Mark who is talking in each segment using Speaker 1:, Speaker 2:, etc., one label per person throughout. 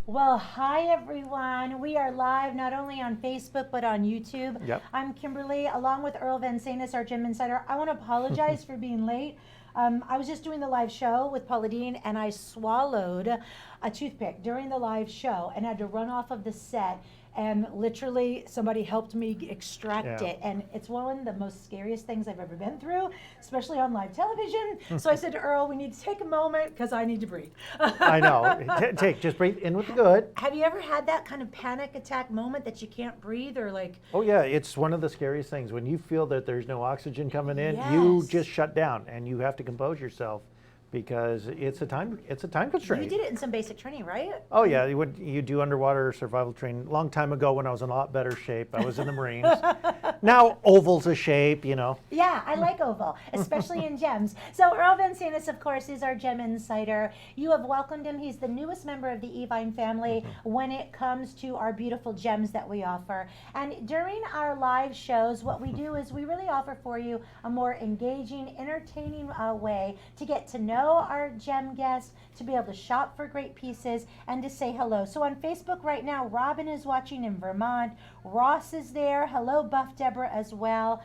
Speaker 1: Well, hi everyone. We are live not only on Facebook but on YouTube.
Speaker 2: Yep.
Speaker 1: I'm Kimberly, along with Earl Van Sanis, our gym insider. I want to apologize for being late. I was just doing the live show with Paula Deen and I swallowed a toothpick during the live show and had to run off of the set. And literally, somebody helped me extract
Speaker 2: Yeah.
Speaker 1: it. And it's one of the most scariest things I've ever been through, especially on live television. So I said to Earl, we need to take a moment because I need to breathe.
Speaker 2: I know. Just breathe in with the good.
Speaker 1: Have you ever had that kind of panic attack moment that you can't breathe or like?
Speaker 2: Oh yeah, it's one of the scariest things. When you feel that there's no oxygen coming in, you
Speaker 1: Yes.
Speaker 2: just shut down and you have to compose yourself because it's a time constraint.
Speaker 1: You did it in some basic training, right?
Speaker 2: Oh yeah, you do underwater survival training. A long time ago when I was in a lot better shape, I was in the Marines. Now oval's a shape, you know.
Speaker 1: Yeah, I like oval, especially in gems. So Earl Van Sanis, of course, is our gem insider. You have welcomed him. He's the newest member of the Evine family when it comes to our beautiful gems that we offer. And during our live shows, what we do is we really offer for you a more engaging, entertaining way to get to know our gem guests, to be able to shop for great pieces, and to say hello. So on Facebook right now, Robin is watching in Vermont. Ross is there. Hello, Buff Deborah as well.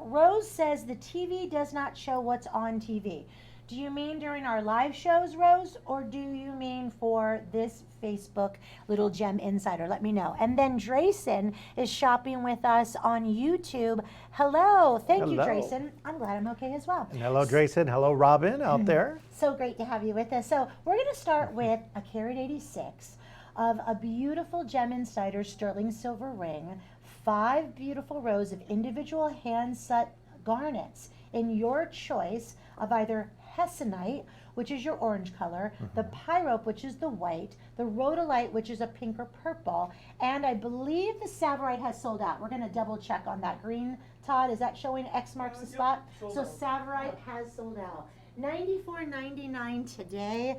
Speaker 1: Rose says the TV does not show what's on TV. Do you mean during our live shows, Rose, or do you mean for this Facebook Little Gem Insider? Let me know. And then Drayson is shopping with us on YouTube. Hello. Thank you,
Speaker 2: Hello.
Speaker 1: Drayson. I'm glad I'm okay as well.
Speaker 2: And hello, Drayson. Hello, Robin, out there.
Speaker 1: So great to have you with us. So we're going to start with a carat 86 of a beautiful Gem Insider sterling silver ring, 5 beautiful rows of individual hand-set garnets in your choice of either hessonite, which is your orange color, the pyrope, which is the white, the rhodolite, which is a pink or purple, and I believe the Savorite has sold out. We're going to double check on that. Green, Todd, is that showing X marks the spot? So Savorite has sold out. $94.99 today.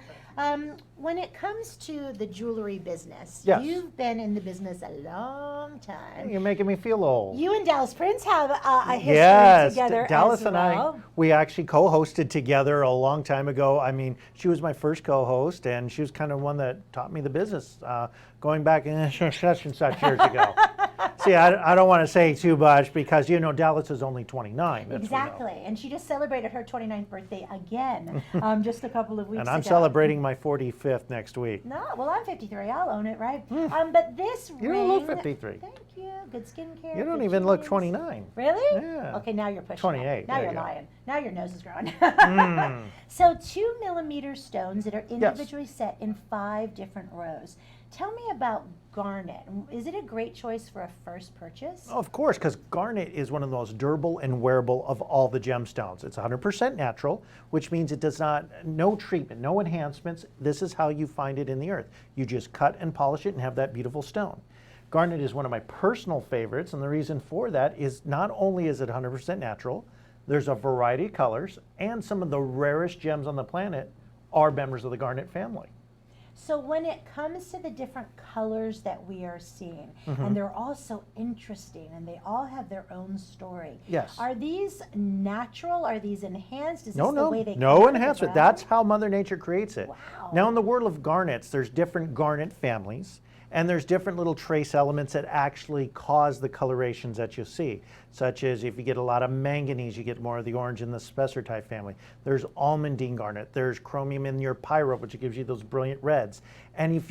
Speaker 1: When it comes to the jewelry business,
Speaker 2: Yes.
Speaker 1: you've been in the business a long time.
Speaker 2: You're making me feel old.
Speaker 1: You and Dallas Prince have a history
Speaker 2: Yes,
Speaker 1: together
Speaker 2: Dallas
Speaker 1: as
Speaker 2: and
Speaker 1: well.
Speaker 2: we actually co-hosted together a long time ago. I mean, she was my first co-host, and she was kind of one that taught me the business, going back such and such years ago. See, I don't want to say too much because, you know, Dallas is only 29. That's
Speaker 1: Exactly, and she just celebrated her 29th birthday again just a couple of weeks
Speaker 2: And
Speaker 1: ago.
Speaker 2: I'm celebrating my 45th next week.
Speaker 1: No, well, I'm 53. I'll own it, right? But this
Speaker 2: You
Speaker 1: ring.
Speaker 2: don't look 53.
Speaker 1: Thank you. Good skincare.
Speaker 2: You don't
Speaker 1: good
Speaker 2: even look
Speaker 1: jeans.
Speaker 2: 29.
Speaker 1: Really?
Speaker 2: Yeah.
Speaker 1: Okay, now you're pushing.
Speaker 2: 28,
Speaker 1: It. Now
Speaker 2: there
Speaker 1: you're
Speaker 2: you go.
Speaker 1: lying. Now your nose is growing.
Speaker 2: Mm.
Speaker 1: So 2 millimeter stones that are individually set in 5 different rows. Tell me about garnet. Is it a great choice for a first purchase?
Speaker 2: Of course, because garnet is one of the most durable and wearable of all the gemstones. It's 100% natural, which means it does not, no treatment, no enhancements. This is how you find it in the earth. You just cut and polish it and have that beautiful stone. Garnet is one of my personal favorites, and the reason for that is not only is it 100% natural, there's a variety of colors, and some of the rarest gems on the planet are members of the garnet family.
Speaker 1: So when it comes to the different colors that we are seeing, and they're all so interesting and they all have their own story.
Speaker 2: Yes.
Speaker 1: Are these natural? Are these enhanced? Is
Speaker 2: No,
Speaker 1: this the
Speaker 2: no,
Speaker 1: way they come
Speaker 2: no
Speaker 1: out of the
Speaker 2: enhancement.
Speaker 1: ground?
Speaker 2: That's how Mother Nature creates it.
Speaker 1: Wow.
Speaker 2: Now in the world of garnets, there's different garnet families, and there's different little trace elements that actually cause the colorations that you see, such as if you get a lot of manganese, you get more of the orange in the spessartite family. There's almandine garnet. There's chromium in your pyrope, which gives you those brilliant reds. And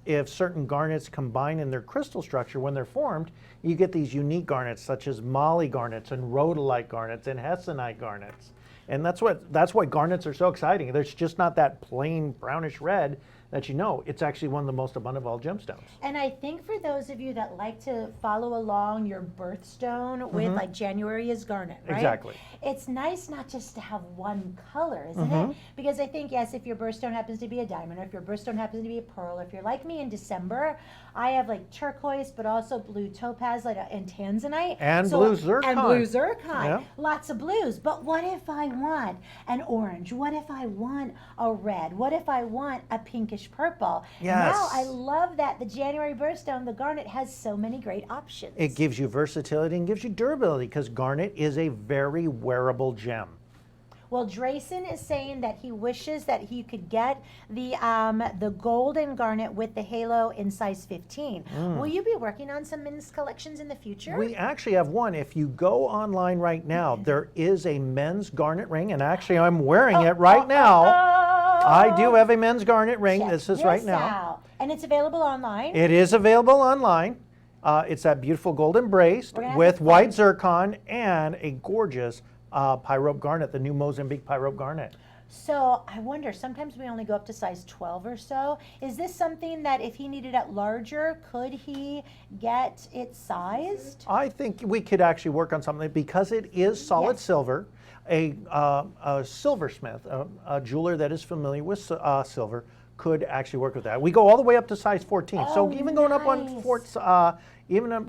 Speaker 2: if certain garnets combine in their crystal structure when they're formed, you get these unique garnets, such as moly garnets and rhodolite garnets and hessonite garnets. And that's why garnets are so exciting. There's just not that plain brownish red that you know. It's actually one of the most abundant of all gemstones.
Speaker 1: And I think for those of you that like to follow along your birthstone with like January is garnet, right?
Speaker 2: Exactly.
Speaker 1: It's nice not just to have one color, isn't it? Because I think, yes, if your birthstone happens to be a diamond, or if your birthstone happens to be a pearl, if you're like me in December, I have like turquoise, but also blue topaz and tanzanite.
Speaker 2: And blue zircon.
Speaker 1: And blue zircon.
Speaker 2: Yeah.
Speaker 1: Lots of blues. But what if I want an orange? What if I want a red? What if I want a pinkish purple?
Speaker 2: Yes.
Speaker 1: Now I love that the January birthstone, the garnet, has so many great options.
Speaker 2: It gives you versatility and gives you durability because garnet is a very wearable gem.
Speaker 1: Well, Drayson is saying that he wishes that he could get the golden garnet with the halo in size 15. Will you be working on some men's collections in the future?
Speaker 2: We actually have one. If you go online right now, there is a men's garnet ring, and actually I'm wearing it right now. I do have a men's garnet ring.
Speaker 1: Check
Speaker 2: This is right now.
Speaker 1: out. And it's available online?
Speaker 2: It is available online. It's that beautiful gold embraced
Speaker 1: We're gonna have
Speaker 2: with
Speaker 1: to
Speaker 2: white zircon and a gorgeous pyrope garnet, the new Mozambique pyrope garnet.
Speaker 1: So I wonder, sometimes we only go up to size 12 or so. Is this something that if he needed it larger, could he get it sized?
Speaker 2: I think we could actually work on something because it is solid
Speaker 1: Yes.
Speaker 2: silver. A silversmith, a jeweler that is familiar with silver, could actually work with that. We go all the way up to size 14.
Speaker 1: Oh,
Speaker 2: So even going up one
Speaker 1: nice.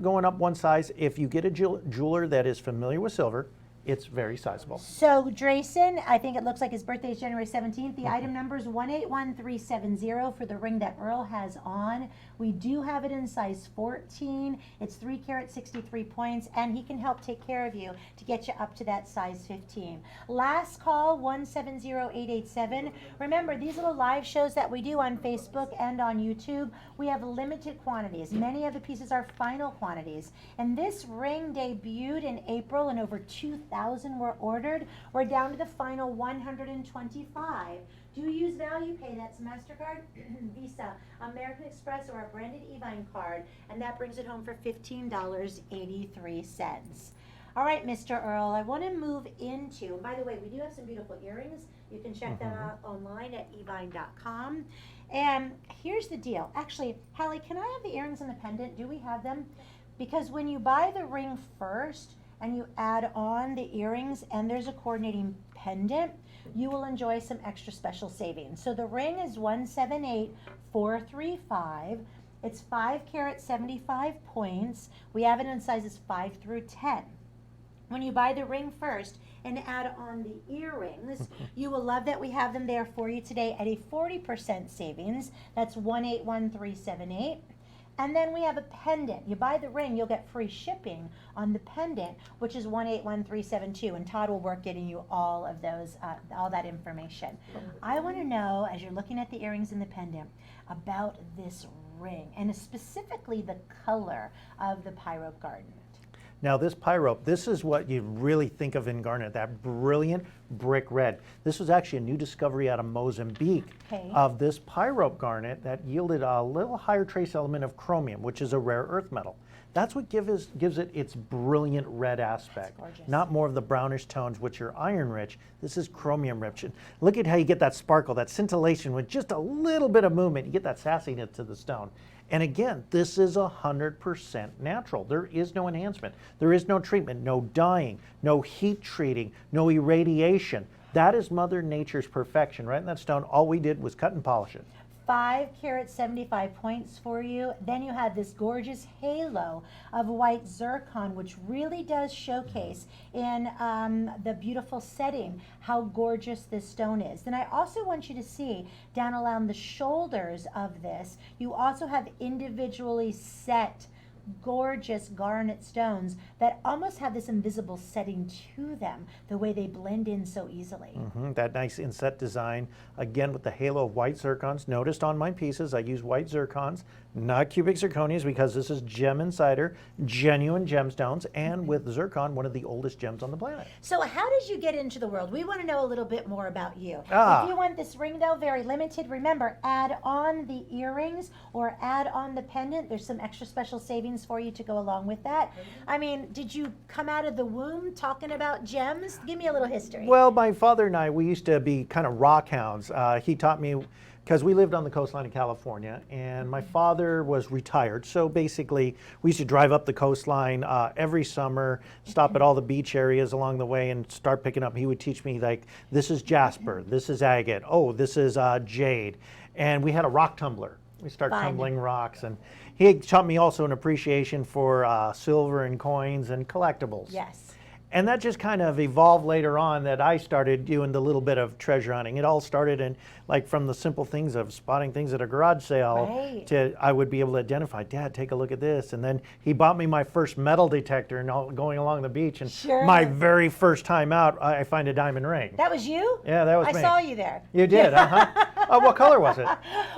Speaker 2: going up one size, if you get a jeweler that is familiar with silver, it's very sizable.
Speaker 1: So Drayson, I think it looks like his birthday is January 17th. The item number is 181370 for the ring that Earl has on. We do have it in size 14. It's 3 carat 63 points, and he can help take care of you to get you up to that size 15. Last call, 170887. Remember, these little live shows that we do on Facebook and on YouTube, we have limited quantities. Many of the pieces are final quantities. And this ring debuted in April, and over 2,000 were ordered. We're down to the final 125. Do you use Value Pay? That's MasterCard, Visa, American Express, or a branded Evine card, and that brings it home for $15.83. All right, Mr. Earl, I want to move into, and by the way, we do have some beautiful earrings. You can check that out online at evine.com. And here's the deal. Actually, Hallie, can I have the earrings and the pendant? Do we have them? Because when you buy the ring first and you add on the earrings and there's a coordinating pendant, you will enjoy some extra special savings. So the ring is 178435. It's 5 carat 75 points. We have it in sizes 5 through 10. When you buy the ring first and add on the earrings, you will love that we have them there for you today at a 40% savings. That's 181378. And then we have a pendant. You buy the ring, you'll get free shipping on the pendant, which is 181372. And Todd will work getting you all of those, all that information. I want to know, as you're looking at the earrings and the pendant, about this ring, and specifically the color of the pyrope garnet.
Speaker 2: Now this pyrope, this is what you really think of in garnet, that brilliant brick red. This was actually a new discovery out of Mozambique of this pyrope garnet that yielded a little higher trace element of chromium, which is a rare earth metal. That's what gives it its brilliant red aspect. Not more of the brownish tones, which are iron rich. This is chromium rich. And look at how you get that sparkle, that scintillation with just a little bit of movement. You get that sassiness to the stone. And again, this is 100% natural. There is no enhancement. There is no treatment, no dyeing, no heat treating, no irradiation. That is Mother Nature's perfection. Right in that stone, all we did was cut and polish it.
Speaker 1: 5 carat 75 points for you. Then you have this gorgeous halo of white zircon, which really does showcase in the beautiful setting how gorgeous this stone is. Then I also want you to see down along the shoulders of this, you also have individually set gorgeous garnet stones that almost have this invisible setting to them, the way they blend in so easily.
Speaker 2: That nice inset design, again with the halo of white zircons. Noticed on my pieces, I use white zircons, not cubic zirconias, because this is Gem Insider, genuine gemstones, and with zircon, one of the oldest gems on the planet.
Speaker 1: So how did you get into the world? We want to know a little bit more about you. If you want this ring, though, very limited, remember, add on the earrings or add on the pendant. There's some extra special savings for you to go along with that. I mean, did you come out of the womb talking about gems? Give me a little history.
Speaker 2: Well, my father and I, we used to be kind of rock hounds. He taught me, because we lived on the coastline of California, and my father was retired. So basically, we used to drive up the coastline every summer, stop at all the beach areas along the way, and start picking up. He would teach me, like, this is jasper, this is agate, oh, this is jade. And we had a rock tumbler. We start tumbling rocks, and he taught me also an appreciation for silver and coins and collectibles.
Speaker 1: Yes.
Speaker 2: And that just kind of evolved later on, that I started doing the little bit of treasure hunting. It all started in, like, from the simple things of spotting things at a garage sale
Speaker 1: Right.
Speaker 2: to I would be able to identify, Dad, take a look at this. And then he bought me my first metal detector and going along the beach. And
Speaker 1: Sure.
Speaker 2: my very first time out, I find a diamond ring.
Speaker 1: That was you?
Speaker 2: Yeah, that was
Speaker 1: I
Speaker 2: me.
Speaker 1: saw you there.
Speaker 2: You did, Oh, what color was it?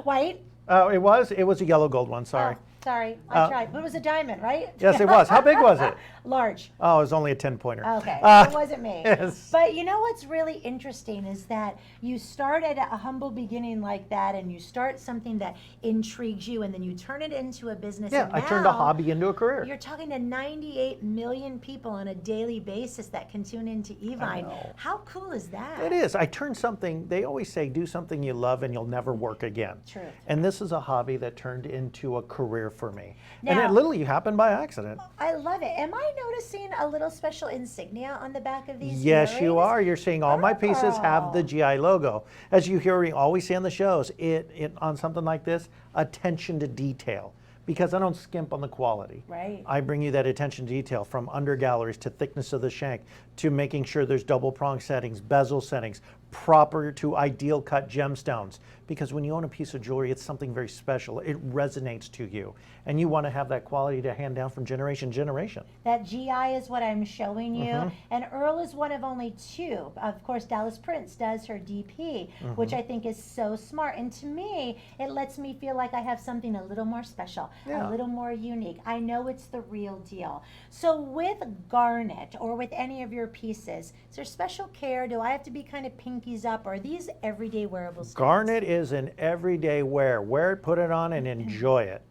Speaker 1: White?
Speaker 2: Oh, it was a yellow gold one, sorry.
Speaker 1: Oh, sorry, I tried. But it was a diamond, right?
Speaker 2: Yes, it was. How big was it?
Speaker 1: Large.
Speaker 2: Oh, it was only a 10-pointer.
Speaker 1: Okay, it wasn't me.
Speaker 2: Yes.
Speaker 1: But you know what's really interesting is that you start at a humble beginning like that, and you start something that intrigues you, and then you turn it into a business.
Speaker 2: Yeah,
Speaker 1: and
Speaker 2: I turned a
Speaker 1: now
Speaker 2: hobby into a career.
Speaker 1: You're talking to 98 million people on a daily basis that can tune into Evine.
Speaker 2: know.
Speaker 1: How cool is that?
Speaker 2: It is. I turned something, they always say, do something you love and you'll never work again.
Speaker 1: Truth.
Speaker 2: And this is a hobby that turned into a career for me. And
Speaker 1: Now-
Speaker 2: it literally happened by accident.
Speaker 1: I love it. Am I noticing a little special insignia on the back of these
Speaker 2: Yes, you
Speaker 1: earrings?
Speaker 2: are. You're seeing all my pieces have the
Speaker 1: Oh.
Speaker 2: GI logo. As you hear me always say on the shows, it on something like this, attention to detail. Because I don't skimp on the quality.
Speaker 1: Right.
Speaker 2: I bring you that attention to detail, from under galleries to thickness of the shank to making sure there's double prong settings, bezel settings, proper to ideal cut gemstones. Because when you own a piece of jewelry, it's something very special. It resonates to you. And you want to have that quality to hand down from generation to generation.
Speaker 1: That GI is what I'm showing you.
Speaker 2: Mm-hmm.
Speaker 1: And Earl is one of only two. Of course, Dallas Prince does her DP, which
Speaker 2: Mm-hmm.
Speaker 1: I think is so smart. And to me, it lets me feel like I have something a little more special,
Speaker 2: Yeah.
Speaker 1: a little more unique. I know it's the real deal. So with garnet or with any of your pieces, is there special care? Do I have to be kind of pinkies up? Or are these everyday wearable stones?
Speaker 2: Garnet is an everyday wear. Wear it, put it on, and enjoy it.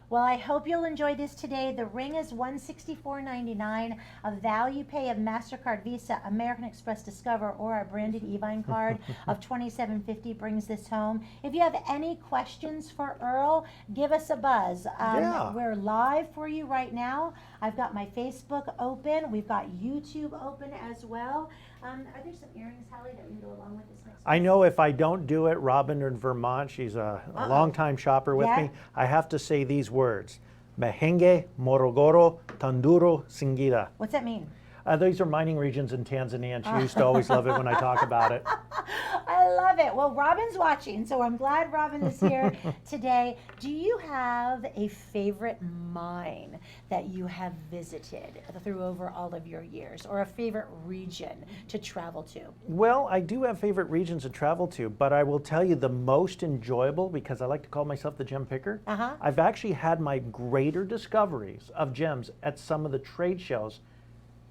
Speaker 1: Well, I hope you'll enjoy this today. The ring is $164.99. A value pay of MasterCard, Visa, American Express, Discover, or our branded Evine card of $27.50 brings this home. If you have any questions for Earl, give us a buzz.
Speaker 2: Yeah.
Speaker 1: We're live for you right now. I've got my Facebook open. We've got YouTube open as well. Are there some earrings, Hallie, that we can go along with this next
Speaker 2: I know if I don't do it, Robin in Vermont, she's a longtime shopper with
Speaker 1: Yeah?
Speaker 2: me, I have to say these words. Mehenge, Morogoro, Tanduro, Singida.
Speaker 1: What's that mean?
Speaker 2: These are mining regions in Tanzania, and she used to always love it when I talk about it.
Speaker 1: I love it. Well, Robin's watching, so I'm glad Robin is here today. Do you have a favorite mine that you have visited through over all of your years, or a favorite region to travel to?
Speaker 2: Well, I do have favorite regions to travel to, but I will tell you the most enjoyable, because I like to call myself the gem picker.
Speaker 1: Uh-huh.
Speaker 2: I've actually had my greater discoveries of gems at some of the trade shows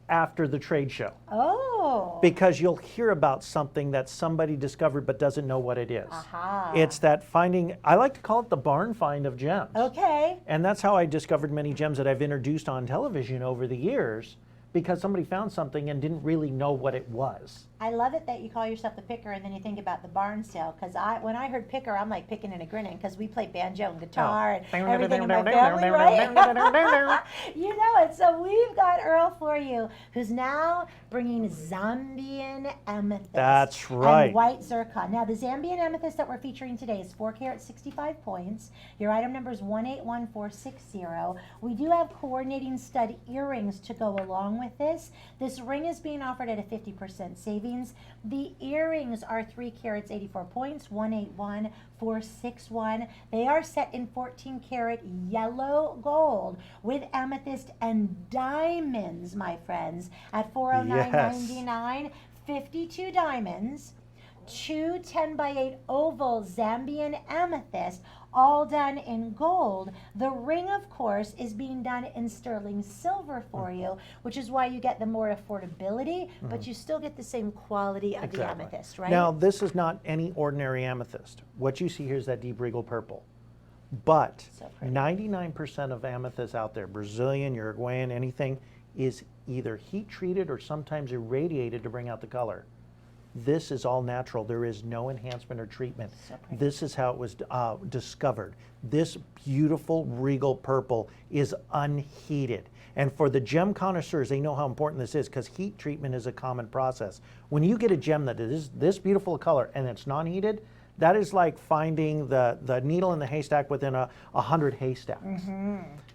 Speaker 2: after the trade show.
Speaker 1: Oh.
Speaker 2: Because you'll hear about something that somebody discovered but doesn't know what it is.
Speaker 1: Aha.
Speaker 2: It's that finding, I like to call it the barn find of gems.
Speaker 1: Okay.
Speaker 2: And that's how I discovered many gems that I've introduced on television over the years, because somebody found something and didn't really know what it was.
Speaker 1: I love it that you call yourself the picker and then you think about the barn sale. Because when I heard picker, I'm like picking and a grinning, because we play banjo and guitar and everything in my family, right? You know it. So we've got Earl for you, who's now bringing Zambian amethyst.
Speaker 2: That's right.
Speaker 1: And white zircon. Now the Zambian amethyst that we're featuring today is 4 carat, 65 points. Your item number is 181460. We do have coordinating stud earrings to go along with this. This ring is being offered at a 50% savings. The earrings are 3 carats, 84 points, 181461. They are set in 14 karat yellow gold with amethyst and diamonds, my friends, at $409.99. 52 diamonds, 2 10x8 oval Zambian amethyst, all done in gold. The ring, of course, is being done in sterling silver for you, which is why you get the more affordability, but you still get the same quality of the amethyst, right?
Speaker 2: Now, this is not any ordinary amethyst. What you see here is that deep regal purple. But
Speaker 1: So pretty.
Speaker 2: 99% of amethyst out there, Brazilian, Uruguayan, anything, is either heat treated or sometimes irradiated to bring out the color. This is all natural. There is no enhancement or treatment.
Speaker 1: So pretty.
Speaker 2: This is how it was discovered. This beautiful regal purple is unheated. And for the gem connoisseurs, they know how important this is, because heat treatment is a common process. When you get a gem that is this beautiful color and it's non-heated, that is like finding the needle in the haystack within 100 haystacks.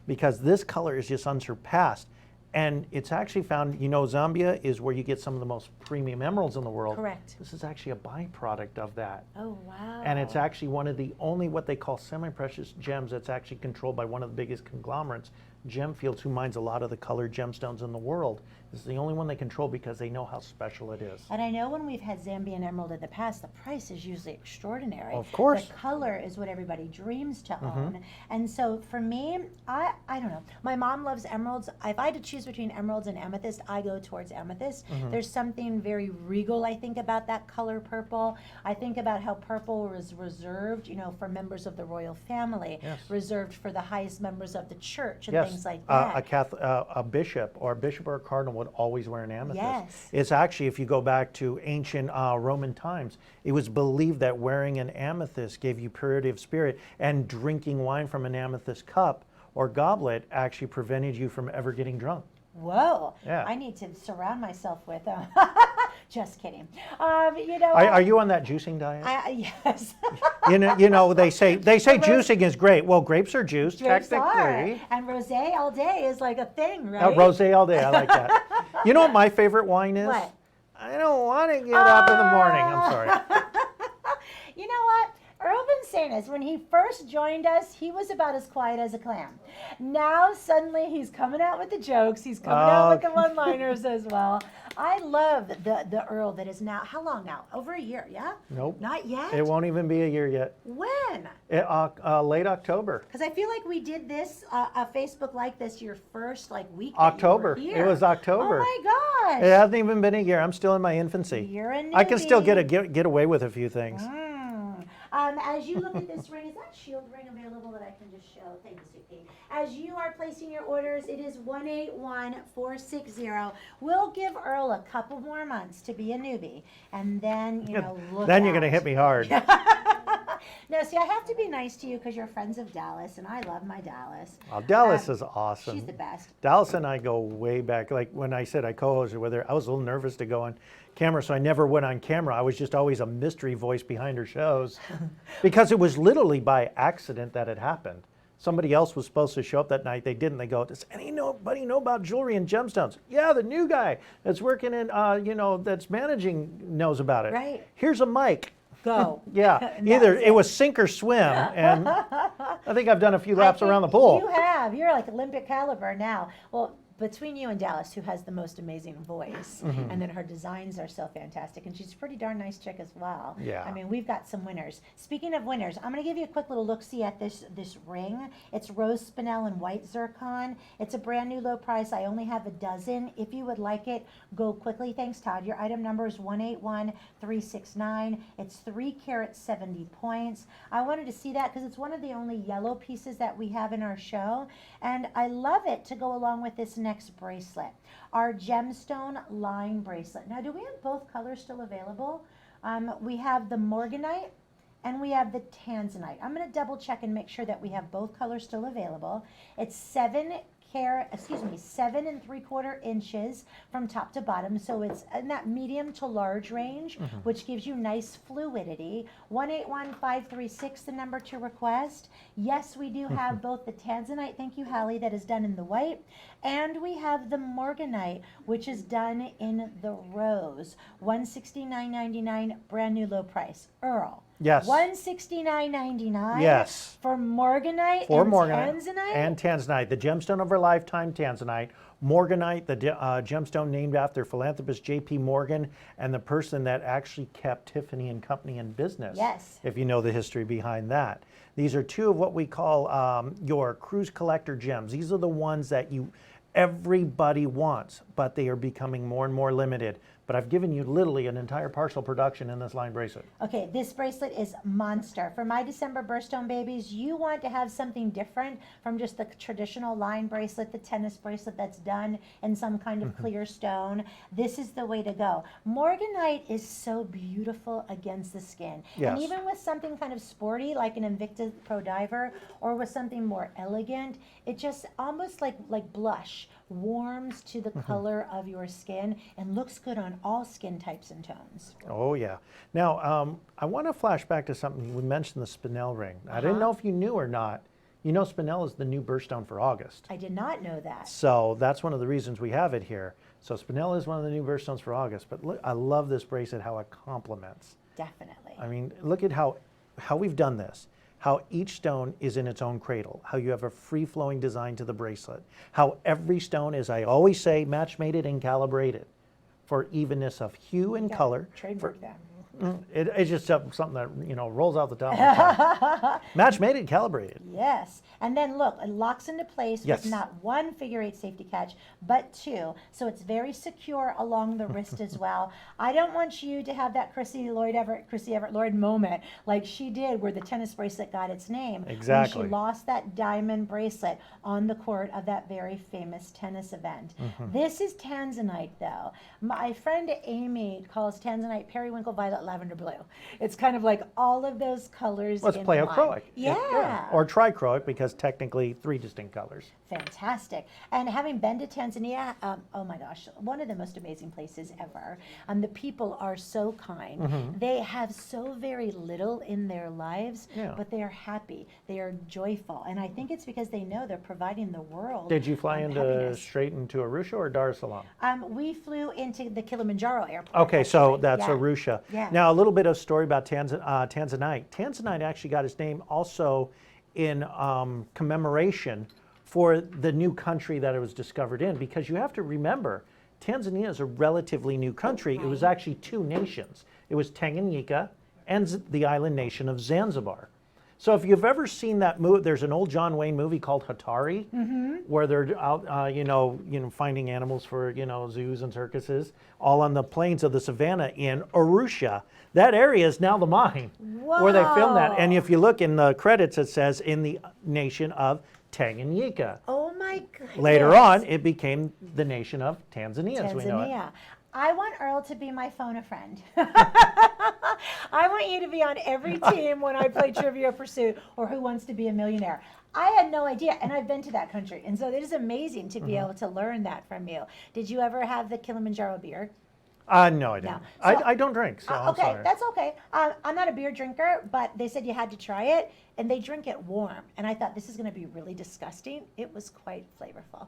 Speaker 2: Because this color is just unsurpassed. And it's actually found, Zambia is where you get some of the most premium emeralds in the world.
Speaker 1: Correct.
Speaker 2: This is actually a byproduct of that.
Speaker 1: Oh, wow.
Speaker 2: And it's actually one of the only what they call semi-precious gems that's actually controlled by one of the biggest conglomerates, Gemfields, who mines a lot of the colored gemstones in the world. This is the only one they control because they know how special it is.
Speaker 1: And I know when we've had Zambian emerald in the past, the price is usually extraordinary.
Speaker 2: Of course.
Speaker 1: The color is what everybody dreams to own. And so for me, I don't know. My mom loves emeralds. If I had to choose between emeralds and amethyst, I go towards amethyst. There's something very regal, I think, about that color purple. I think about how purple was reserved, for members of the royal family,
Speaker 2: Yes.
Speaker 1: reserved for the highest members of the church and
Speaker 2: Yes,
Speaker 1: things like that.
Speaker 2: a bishop or a cardinal would always wear an amethyst.
Speaker 1: Yes.
Speaker 2: It's actually, if you go back to ancient Roman times, it was believed that wearing an amethyst gave you purity of spirit, and drinking wine from an amethyst cup or goblet actually prevented you from ever getting drunk.
Speaker 1: Whoa.
Speaker 2: Yeah.
Speaker 1: I need to surround myself with just kidding.
Speaker 2: Are you on that juicing diet?
Speaker 1: Yes.
Speaker 2: They say juicing is great. Well, grapes are juiced,
Speaker 1: Grapes
Speaker 2: technically.
Speaker 1: are. And rosé all day is like a thing, right?
Speaker 2: Rosé all day, I like that. You know what my favorite wine is?
Speaker 1: What?
Speaker 2: I don't want to get up in the morning. I'm sorry.
Speaker 1: You know what? Earl Vincennes, when he first joined us, he was about as quiet as a clam. Now, suddenly, he's coming out with the jokes. He's coming out with the one-liners as well. I love the Earl that is now, how long now? Over a year, yeah?
Speaker 2: Nope.
Speaker 1: Not yet?
Speaker 2: It won't even be a year yet.
Speaker 1: When?
Speaker 2: Late October.
Speaker 1: Because I feel like we did this, a Facebook like this, your first week. that you
Speaker 2: October.
Speaker 1: were here.
Speaker 2: It was October.
Speaker 1: Oh my gosh.
Speaker 2: It hasn't even been a year. I'm still in my infancy.
Speaker 1: You're a
Speaker 2: I can still
Speaker 1: newbie.
Speaker 2: get away with a few things.
Speaker 1: As you look at this ring, is that shield ring available that I can just show? Thank you, Suki. As you are placing your orders, it is 181460. We'll give Earl a couple more months to be a newbie, and then look.
Speaker 2: Then you're going to
Speaker 1: out.
Speaker 2: hit me hard.
Speaker 1: No, see, I have to be nice to you because you're friends of Dallas, and I love my Dallas.
Speaker 2: Well, Dallas is awesome.
Speaker 1: She's the best.
Speaker 2: Dallas and I go way back. Like when I said I co-hosted with her, I was a little nervous to go on camera, so I never went on camera. I was just always a mystery voice behind her shows because it was literally by accident that it happened. Somebody else was supposed to show up that night. They didn't. They go, does anybody know about jewelry and gemstones? Yeah, the new guy that's working in, that's managing knows about it.
Speaker 1: Right.
Speaker 2: Here's a mic.
Speaker 1: Go.
Speaker 2: Yeah,
Speaker 1: And that
Speaker 2: either
Speaker 1: was
Speaker 2: it was sink or swim, and I think I've done a few laps
Speaker 1: I
Speaker 2: around the
Speaker 1: think
Speaker 2: pool.
Speaker 1: You have. You're like Olympic caliber now. Well, between you and Dallas, who has the most amazing voice, and then her designs are so fantastic, and she's a pretty darn nice chick as well.
Speaker 2: Yeah.
Speaker 1: I mean, we've got some winners. Speaking of winners, I'm going to give you a quick little look-see at this ring. It's rose spinel and white zircon. It's a brand new low price. I only have a dozen. If you would like it, go quickly. Thanks, Todd. Your item number is 181369. It's 3 carats, 70 points. I wanted to see that because it's one of the only yellow pieces that we have in our show, and I love it to go along with this next bracelet, our gemstone line bracelet. Now, do we have both colors still available? We have the morganite and we have the tanzanite. I'm going to double check and make sure that we have both colors still available. It's 7 3/4 inches from top to bottom, so it's in that medium to large range, which gives you nice fluidity. 181536, the number to request. Yes, we do have both the tanzanite, thank you, Hallie, that is done in the white, and we have the morganite, which is done in the rose. $169.99, brand new low price. Earl.
Speaker 2: Yes.
Speaker 1: $169.99.
Speaker 2: Yes.
Speaker 1: For morganite
Speaker 2: For
Speaker 1: and
Speaker 2: morganite
Speaker 1: tanzanite.
Speaker 2: and tanzanite, the gemstone of our lifetime, tanzanite. Morganite, the gemstone named after philanthropist J.P. Morgan and the person that actually kept Tiffany and Company in business.
Speaker 1: Yes.
Speaker 2: If you know the history behind that. These are two of what we call your cruise collector gems. These are the ones that everybody wants, but they are becoming more and more limited. But I've given you literally an entire partial production in this line bracelet.
Speaker 1: Okay, this bracelet is monster. For my December birthstone babies, you want to have something different from just the traditional line bracelet, the tennis bracelet that's done in some kind of clear stone. This is the way to go. Morganite is so beautiful against the skin.
Speaker 2: Yes.
Speaker 1: And even with something kind of sporty like an Invicta Pro Diver or with something more elegant, it just almost like blush warms to the color of your skin and looks good on all skin types and tones.
Speaker 2: Oh yeah. Now I want to flash back to something we mentioned, the spinel ring. I didn't know if you knew or not. You know, spinel is the new birthstone for August.
Speaker 1: I did not know that.
Speaker 2: So that's one of the reasons we have it here. So spinel is one of the new birthstones for August. But look, I love this bracelet, how it complements.
Speaker 1: Definitely.
Speaker 2: I mean, look at how we've done this. How each stone is in its own cradle. How you have a free-flowing design to the bracelet. How every stone is, I always say, match-mated and calibrated for evenness of hue and
Speaker 1: Yeah,
Speaker 2: color.
Speaker 1: trademark that.
Speaker 2: It's just something that, you know, rolls out the top of the tongue. Match-mated, calibrated.
Speaker 1: Yes, and then look, it locks into place
Speaker 2: Yes.
Speaker 1: with not one figure 8 safety catch, but 2. So it's very secure along the wrist as well. I don't want you to have that Chrissy Everett Lloyd moment like she did, where the tennis bracelet got its name.
Speaker 2: Exactly.
Speaker 1: When she lost that diamond bracelet on the court of that very famous tennis event. This is tanzanite, though. My friend Amy calls tanzanite periwinkle violet lavender blue. It's kind of like all of those colors.
Speaker 2: Let's
Speaker 1: in
Speaker 2: play
Speaker 1: one.
Speaker 2: pleiochroic.
Speaker 1: Yeah.
Speaker 2: Or trichroic, because technically 3 distinct colors.
Speaker 1: Fantastic. And having been to Tanzania, oh my gosh, one of the most amazing places ever. The people are so kind. They have so very little in their lives,
Speaker 2: Yeah.
Speaker 1: but they are happy. They are joyful. And I think it's because they know they're providing the world.
Speaker 2: Did you fly
Speaker 1: happiness.
Speaker 2: straight into Arusha or Dar es Salaam?
Speaker 1: We flew into the Kilimanjaro airport.
Speaker 2: Okay, so
Speaker 1: actually.
Speaker 2: that's
Speaker 1: Yeah.
Speaker 2: Arusha.
Speaker 1: Yeah.
Speaker 2: Now, a little bit of story about Tanzanite. Tanzanite actually got its name also in commemoration for the new country that it was discovered in, because you have to remember, Tanzania is a relatively new country. It was actually 2 nations. It was Tanganyika and the island nation of Zanzibar. So if you've ever seen that movie, there's an old John Wayne movie called Hatari, where they're out, finding animals for, zoos and circuses, all on the plains of the savannah in Arusha. That area is now the mine where they filmed that. And if you look in the credits, it says in the nation of Tanganyika.
Speaker 1: Oh my goodness.
Speaker 2: Later on, it became the nation of Tanzania, as we know it.
Speaker 1: Tanzania. I want Earl to be my phone a friend. I want you to be on every team when I play Trivia Pursuit or Who Wants to Be a Millionaire. I had no idea, and I've been to that country, and so it is amazing to be able to learn that from you. Did you ever have the Kilimanjaro beer?
Speaker 2: No, I didn't.
Speaker 1: No. So-
Speaker 2: I don't drink, so I'm
Speaker 1: Okay,
Speaker 2: sorry.
Speaker 1: that's okay. I'm not a beer drinker, but they said you had to try it, and they drink it warm. And I thought this is going to be really disgusting. It was quite flavorful.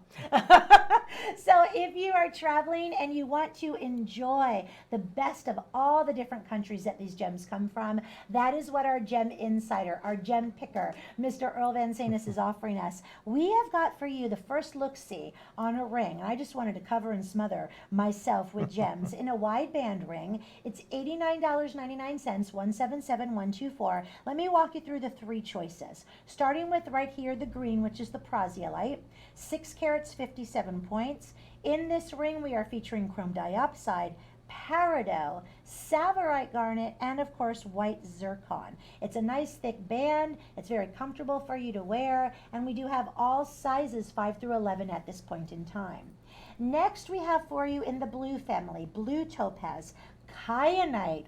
Speaker 1: So if you are traveling and you want to enjoy the best of all the different countries that these gems come from, that is what our gem insider, our gem picker, Mr. Earl Van Sanus is offering us. We have got for you the first look-see on a ring. And I just wanted to cover and smother myself with gems in a wide band ring. It's $89.99, 177124. Let me walk you through the 3 choices. Starting with right here, the green, which is the Prasiolite, 6 carats, 57 points. In this ring, we are featuring chrome diopside, peridot, Tsavorite garnet, and of course white zircon. It's a nice thick band. It's very comfortable for you to wear, and we do have all sizes 5 through 11 at this point in time. Next, we have for you in the blue family, blue topaz, kyanite,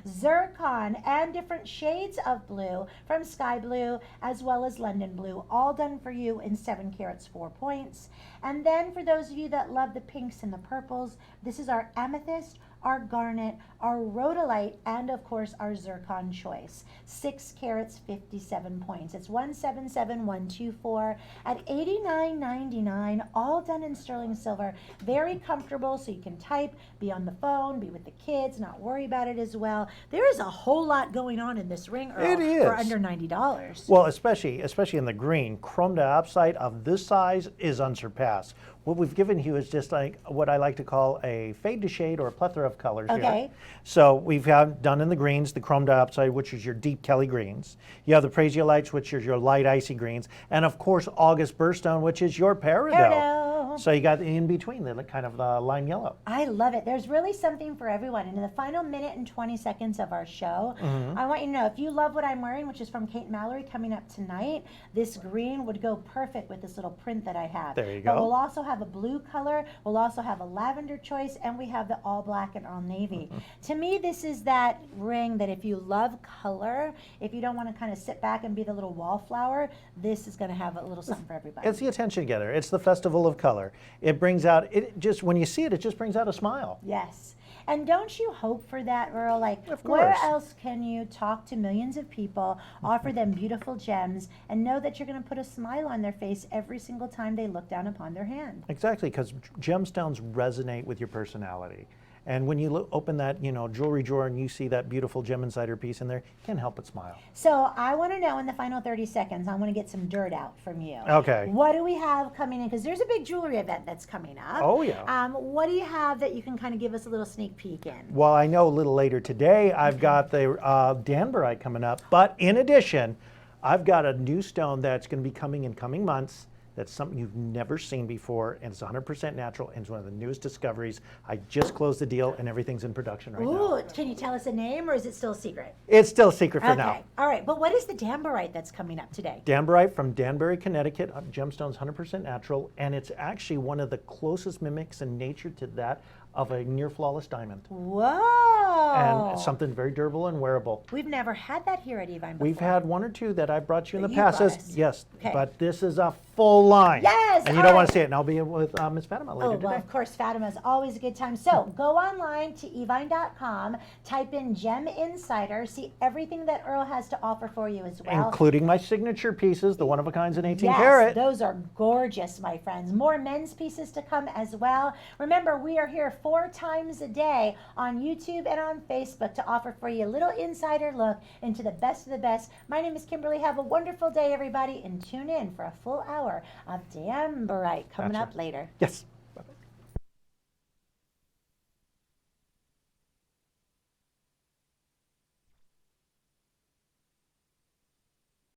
Speaker 1: zircon, and different shades of blue, from sky blue as well as London blue, all done for you in 7 carats 4 points. And then for those of you that love the pinks and the purples, this is our amethyst, our garnet, our rhodolite, and of course our zircon choice. 6 carats 57 points. It's 177124 at $89.99, all done in sterling silver. Very comfortable, so you can type, be on the phone, be with the kids, not worry about it as well. There is a whole lot going on in this ring, Earl,
Speaker 2: It is.
Speaker 1: for under $90.
Speaker 2: Well, especially in the green, chrome diopside of this size is unsurpassed. What we've given you is just like what I like to call a fade to shade or a plethora of colors here.
Speaker 1: Okay.
Speaker 2: So we've done in the greens, the chrome diopside, which is your deep Kelly greens. You have the Prasiolites, which is your light icy greens. And of course, August Birthstone, which is your peridot.
Speaker 1: Peridot.
Speaker 2: So you got in between, the kind of the lime yellow.
Speaker 1: I love it. There's really something for everyone. And in the final minute and 20 seconds of our show, I want you to know, if you love what I'm wearing, which is from Kate Mallory coming up tonight, this green would go perfect with this little print that I have.
Speaker 2: There you
Speaker 1: But
Speaker 2: go.
Speaker 1: we'll also have a blue color, we'll also have a lavender choice, and we have the all black and all navy. To me, this is that ring that if you love color, if you don't want to kind of sit back and be the little wallflower, this is going to have a little something for everybody.
Speaker 2: It's the attention getter. It's the festival of color. It brings out, when you see it, it just brings out a smile.
Speaker 1: Yes. And don't you hope for that, Earl? Like,
Speaker 2: Of
Speaker 1: where
Speaker 2: course.
Speaker 1: else can you talk to millions of people, offer them beautiful gems, and know that you're going to put a smile on their face every single time they look down upon their hand?
Speaker 2: Exactly, because gemstones resonate with your personality. And when you open that, jewelry drawer and you see that beautiful Gem Insider piece in there, you can't help but smile.
Speaker 1: So I want to know in the final 30 seconds, I want to get some dirt out from you.
Speaker 2: Okay.
Speaker 1: What do we have coming in? Because there's a big jewelry event that's coming up.
Speaker 2: Oh, yeah.
Speaker 1: What do you have that you can kind of give us a little sneak peek in?
Speaker 2: Well, I know a little later today, I've got the Danburite coming up. But in addition, I've got a new stone that's going to be coming in coming months. That's something you've never seen before, and it's 100% natural, and it's one of the newest discoveries. I just closed the deal, and everything's in production right now.
Speaker 1: Ooh, can you tell us a name, or is it still a secret?
Speaker 2: It's still a secret for
Speaker 1: Okay,
Speaker 2: now.
Speaker 1: all right. But what is the Danburite that's coming up today?
Speaker 2: Danburite from Danbury, Connecticut. Gemstone's 100% natural, and it's actually one of the closest mimics in nature to that of a near flawless diamond.
Speaker 1: Whoa!
Speaker 2: And something very durable and wearable.
Speaker 1: We've never had that here at Evine before.
Speaker 2: We've had one or two that I brought you in
Speaker 1: That
Speaker 2: the
Speaker 1: you
Speaker 2: past.
Speaker 1: brought us.
Speaker 2: Yes,
Speaker 1: Okay.
Speaker 2: but this is a full line.
Speaker 1: Yes,
Speaker 2: And you
Speaker 1: all
Speaker 2: don't want
Speaker 1: right.
Speaker 2: to see it. And I'll be with Miss Fatima later
Speaker 1: Oh,
Speaker 2: today.
Speaker 1: well, of course, Fatima is always a good time. So go online to evine.com, type in Gem Insider, see everything that Earl has to offer for you as well.
Speaker 2: Including my signature pieces, the one of a kinds in 18
Speaker 1: Yes,
Speaker 2: karat.
Speaker 1: those are gorgeous, my friends. More men's pieces to come as well. Remember, we are here 4 times a day on YouTube and on Facebook to offer for you a little insider look into the best of the best. My name is Kimberly. Have a wonderful day, everybody, and tune in for a full hour of Danburite coming
Speaker 2: Gotcha.
Speaker 1: up later.
Speaker 2: Yes.